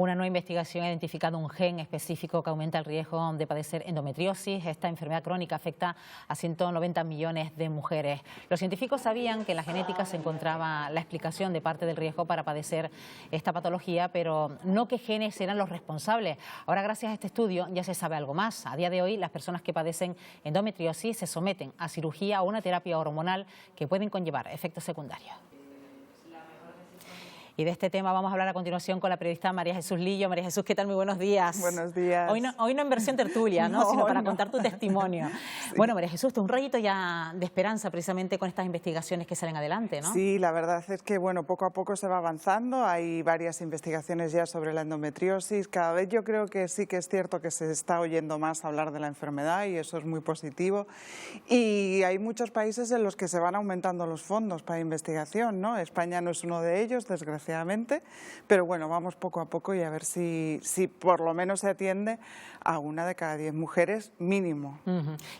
Una nueva investigación ha identificado un gen específico que aumenta el riesgo de padecer endometriosis. Esta enfermedad crónica afecta a 190 millones de mujeres. Los científicos sabían que en la genética se encontraba la explicación de parte del riesgo para padecer esta patología, pero no qué genes eran los responsables. Ahora, gracias a este estudio, ya se sabe algo más. A día de hoy, las personas que padecen endometriosis se someten a cirugía o una terapia hormonal que pueden conllevar efectos secundarios. Y de este tema vamos a hablar a continuación con la periodista María Jesús Lillo. María Jesús, ¿qué tal? Muy buenos días. Buenos días. Hoy no en versión tertulia, ¿no? Sino para contar tu testimonio. Sí. Bueno, María Jesús, un rayito ya de esperanza precisamente con estas investigaciones que salen adelante, ¿no? Sí, la verdad es que bueno, poco a poco se va avanzando. Hay varias investigaciones ya sobre la endometriosis. Cada vez yo creo que sí que es cierto que se está oyendo más hablar de la enfermedad y eso es muy positivo. Y hay muchos países en los que se van aumentando los fondos para investigación, ¿no? España no es uno de ellos, desgraciadamente, pero bueno, vamos poco a poco y a ver si por lo menos se atiende a 1 de cada 10 mujeres mínimo.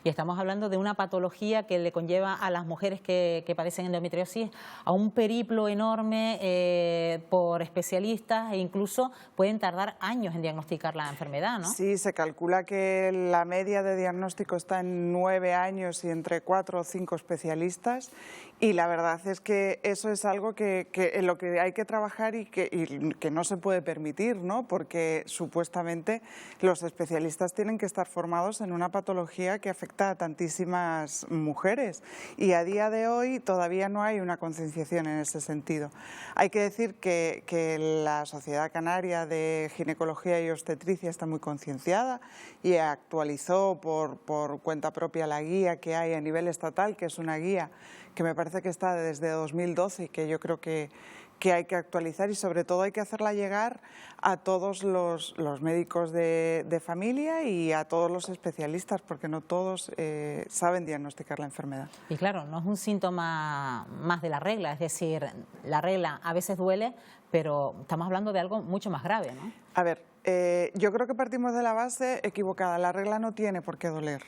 Y estamos hablando de una patología que le conlleva a las mujeres que padecen endometriosis a un periplo enorme por especialistas e incluso pueden tardar años en diagnosticar la enfermedad, ¿no? Sí, se calcula que la media de diagnóstico está en 9 años y entre 4 o 5 especialistas, y la verdad es que eso es algo en lo que hay que trabajar y que no se puede permitir, ¿no? Porque supuestamente los especialistas tienen que estar formados en una patología que afecta a tantísimas mujeres y a día de hoy todavía no hay una concienciación en ese sentido. Hay que decir que la Sociedad Canaria de Ginecología y Obstetricia está muy concienciada y actualizó por cuenta propia la guía que hay a nivel estatal, que es una guía que me parece que está desde 2012 y que yo creo que hay que actualizar y sobre todo hay que hacerla llegar a todos los médicos de familia y a todos los especialistas, porque no todos saben diagnosticar la enfermedad. Y claro, no es un síntoma más de la regla, es decir, la regla a veces duele, pero estamos hablando de algo mucho más grave, ¿no? A ver, yo creo que partimos de la base equivocada, la regla no tiene por qué doler.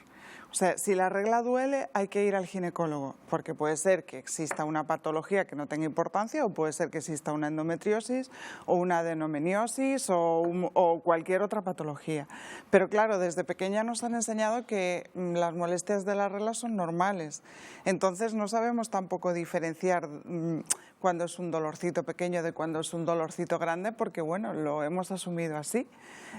O sea, si la regla duele, hay que ir al ginecólogo, porque puede ser que exista una patología que no tenga importancia, o puede ser que exista una endometriosis, o una adenomiosis, o cualquier otra patología. Pero claro, desde pequeña nos han enseñado que las molestias de la regla son normales. Entonces no sabemos tampoco diferenciar cuando es un dolorcito pequeño de cuando es un dolorcito grande, porque bueno, lo hemos asumido así.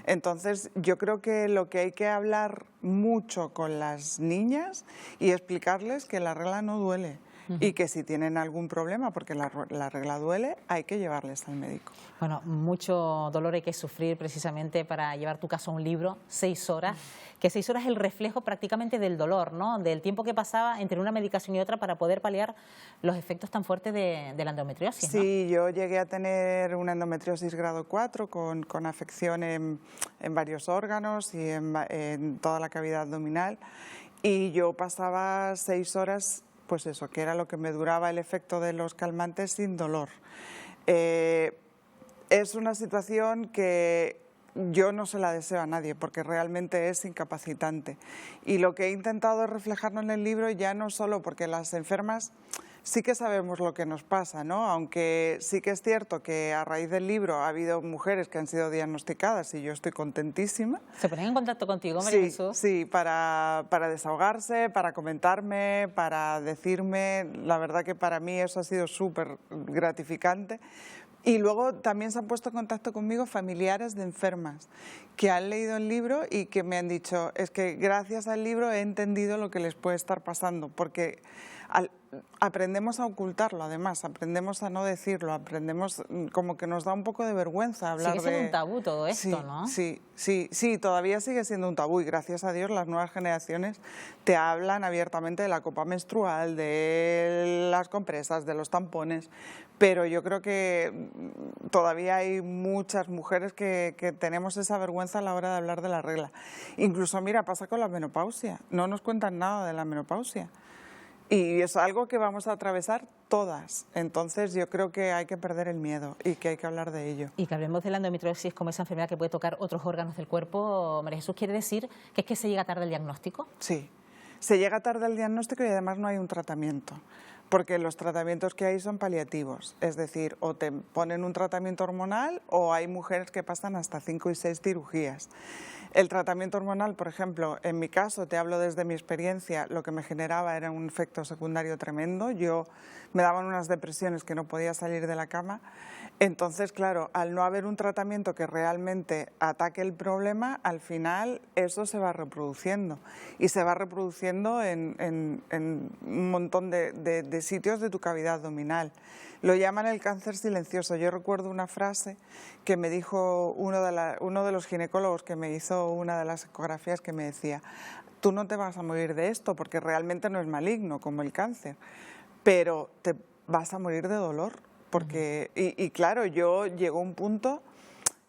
Entonces yo creo que lo que hay que hablar mucho con las niñas y explicarles que la regla no duele y que si tienen algún problema, porque la regla duele, hay que llevarles al médico. Bueno, mucho dolor hay que sufrir precisamente para llevar tu caso a un libro, 6 horas, que 6 horas es el reflejo prácticamente del dolor, ¿no? Del tiempo que pasaba entre una medicación y otra para poder paliar los efectos tan fuertes de la endometriosis, ¿no? Sí, yo llegué a tener una endometriosis grado 4 con afección en varios órganos y en toda la cavidad abdominal, y yo pasaba 6 horas, pues eso, que era lo que me duraba el efecto de los calmantes sin dolor. Es una situación que yo no se la deseo a nadie porque realmente es incapacitante. Y lo que he intentado es reflejarlo en el libro, ya no solo porque las enfermas sí que sabemos lo que nos pasa, ¿no? Aunque sí que es cierto que a raíz del libro ha habido mujeres que han sido diagnosticadas y yo estoy contentísima. ¿Se ponen en contacto contigo, María Jesús? Sí, para desahogarse, para comentarme, para decirme. La verdad que para mí eso ha sido súper gratificante. Y luego también se han puesto en contacto conmigo familiares de enfermas que han leído el libro y que me han dicho, es que gracias al libro he entendido lo que les puede estar pasando, porque aprendemos a ocultarlo, además, aprendemos a no decirlo, aprendemos como que nos da un poco de vergüenza hablar de... Sigue siendo un tabú todo esto, ¿no? Sí, todavía sigue siendo un tabú y gracias a Dios las nuevas generaciones te hablan abiertamente de la copa menstrual, de las compresas, de los tampones, pero yo creo que todavía hay muchas mujeres que tenemos esa vergüenza a la hora de hablar de la regla. Incluso, mira, pasa con la menopausia, no nos cuentan nada de la menopausia. Y es algo que vamos a atravesar todas. Entonces yo creo que hay que perder el miedo y que hay que hablar de ello. Y que hablemos de la endometriosis como esa enfermedad que puede tocar otros órganos del cuerpo. María Jesús, ¿quiere decir que es que se llega tarde el diagnóstico? Sí, se llega tarde el diagnóstico y además no hay un tratamiento. porque los tratamientos que hay son paliativos, es decir, o te ponen un tratamiento hormonal o hay mujeres que pasan hasta 5 y 6 cirugías. El tratamiento hormonal, por ejemplo, en mi caso, te hablo desde mi experiencia, lo que me generaba era un efecto secundario tremendo. Me daban unas depresiones que no podía salir de la cama. Entonces, claro, al no haber un tratamiento que realmente ataque el problema, al final eso se va reproduciendo. Y se va reproduciendo en un montón de sitios de tu cavidad abdominal. Lo llaman el cáncer silencioso. Yo recuerdo una frase que me dijo uno de los ginecólogos que me hizo una de las ecografías, que me decía: tú no te vas a morir de esto porque realmente no es maligno como el cáncer, pero te vas a morir de dolor. Porque, y claro, llegó un punto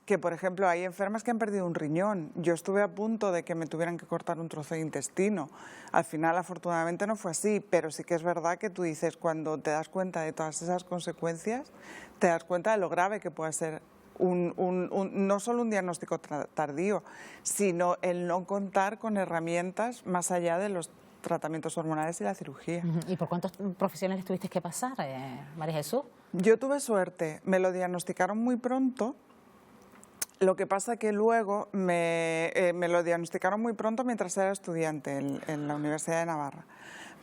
que, por ejemplo, hay enfermas que han perdido un riñón. Yo estuve a punto de que me tuvieran que cortar un trozo de intestino. Al final, afortunadamente, no fue así, pero sí que es verdad que tú dices, cuando te das cuenta de todas esas consecuencias, te das cuenta de lo grave que puede ser no solo un diagnóstico tardío, sino el no contar con herramientas más allá de los tratamientos hormonales y la cirugía. ¿Y por cuántos profesionales tuviste que pasar, María Jesús? Yo tuve suerte, me lo diagnosticaron muy pronto. Lo que pasa que luego me lo diagnosticaron muy pronto mientras era estudiante en la Universidad de Navarra.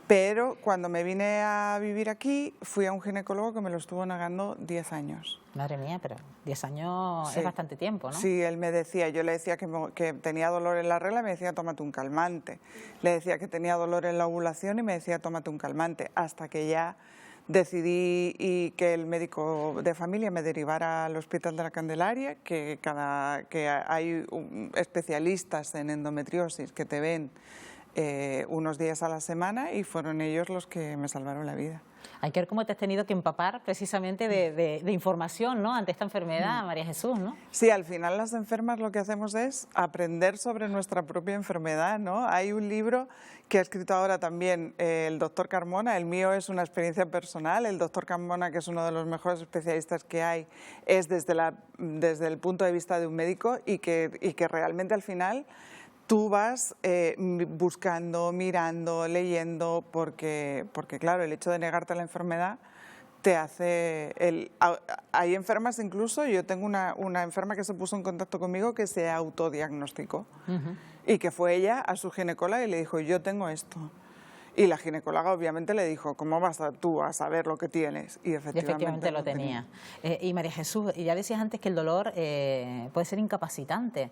Pero cuando me vine a vivir aquí, fui a un ginecólogo que me lo estuvo negando 10 años. Madre mía, pero 10 años sí. Es bastante tiempo, ¿no? Sí, él me decía, yo le decía que tenía dolor en la regla y me decía, tómate un calmante. Le decía que tenía dolor en la ovulación y me decía, tómate un calmante. Hasta que ya decidí y que el médico de familia me derivara al Hospital de la Candelaria, que hay especialistas en endometriosis que te ven unos días a la semana, y fueron ellos los que me salvaron la vida. Hay que ver cómo te has tenido que empapar precisamente de información, ¿no?, ante esta enfermedad, María Jesús, ¿no? Sí, al final las enfermas lo que hacemos es aprender sobre nuestra propia enfermedad, ¿no? Hay un libro que ha escrito ahora también el doctor Carmona, el mío es una experiencia personal, el doctor Carmona, que es uno de los mejores especialistas que hay, es desde el punto de vista de un médico, y que realmente al final tú vas buscando, mirando, leyendo, porque claro, el hecho de negarte a la enfermedad te hace... Hay enfermas incluso, yo tengo una enferma que se puso en contacto conmigo que se autodiagnosticó, y que fue ella a su ginecóloga y le dijo, yo tengo esto. Y la ginecóloga obviamente le dijo, ¿cómo vas tú a saber lo que tienes? Y efectivamente lo tenía. Y María Jesús, ya decías antes que el dolor puede ser incapacitante.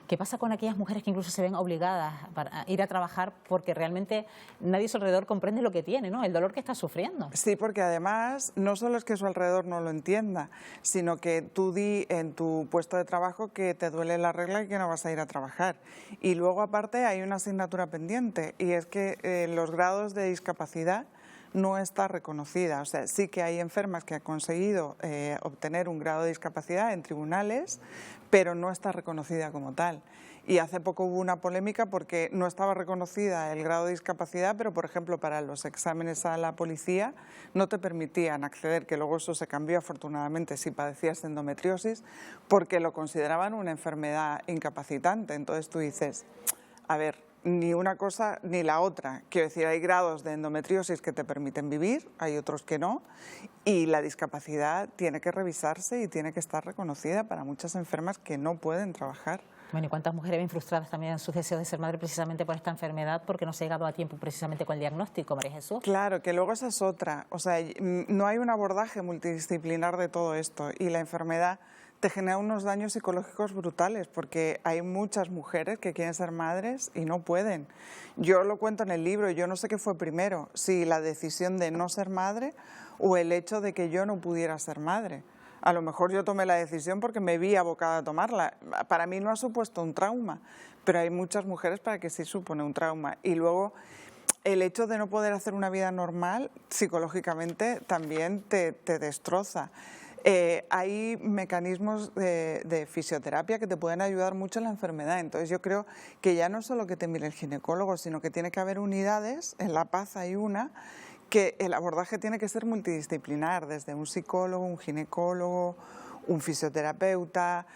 ¿Qué pasa con aquellas mujeres que incluso se ven obligadas a ir a trabajar porque realmente nadie a su alrededor comprende lo que tiene, ¿no?, el dolor que está sufriendo? Sí, porque además no solo es que su alrededor no lo entienda, sino que tú di en tu puesto de trabajo que te duele la regla y que no vas a ir a trabajar. Y luego aparte hay una asignatura pendiente, y es que los grados de discapacidad no está reconocida. O sea, sí que hay enfermas que han conseguido obtener un grado de discapacidad en tribunales, pero no está reconocida como tal. Y hace poco hubo una polémica porque no estaba reconocida el grado de discapacidad, pero por ejemplo para los exámenes a la policía no te permitían acceder, que luego eso se cambió afortunadamente si padecías endometriosis, porque lo consideraban una enfermedad incapacitante. Entonces tú dices, a ver, ni una cosa ni la otra. Quiero decir, hay grados de endometriosis que te permiten vivir, hay otros que no, y la discapacidad tiene que revisarse y tiene que estar reconocida para muchas enfermas que no pueden trabajar. Bueno, ¿y cuántas mujeres ven frustradas también en sus deseos de ser madre precisamente por esta enfermedad, porque no se ha llegado a tiempo precisamente con el diagnóstico, María Jesús? Claro, que luego esa es otra. O sea, no hay un abordaje multidisciplinar de todo esto, y la enfermedad te genera unos daños psicológicos brutales, porque hay muchas mujeres que quieren ser madres y no pueden. Yo lo cuento en el libro, yo no sé qué fue primero, si la decisión de no ser madre o el hecho de que yo no pudiera ser madre. A lo mejor yo tomé la decisión porque me vi abocada a tomarla. Para mí no ha supuesto un trauma, pero hay muchas mujeres para que sí supone un trauma. Y luego el hecho de no poder hacer una vida normal psicológicamente también te destroza. Hay mecanismos de fisioterapia que te pueden ayudar mucho en la enfermedad. Entonces yo creo que ya no solo que te mire el ginecólogo, sino que tiene que haber unidades, en La Paz hay una, que el abordaje tiene que ser multidisciplinar, desde un psicólogo, un ginecólogo, un fisioterapeuta,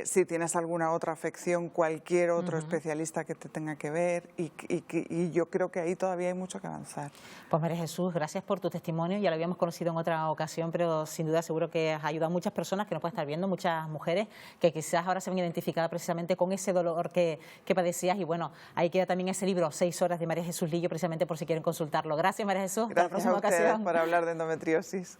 si tienes alguna otra afección, cualquier otro especialista que te tenga que ver, y yo creo que ahí todavía hay mucho que avanzar. Pues María Jesús, gracias por tu testimonio, ya lo habíamos conocido en otra ocasión, pero sin duda seguro que has ayudado a muchas personas que nos pueden estar viendo, muchas mujeres que quizás ahora se ven identificadas precisamente con ese dolor que padecías, y bueno, ahí queda también ese libro, 6 horas de María Jesús Lillo, precisamente por si quieren consultarlo. Gracias María Jesús, hasta la Gracias próxima a ustedes ocasión. por hablar de endometriosis.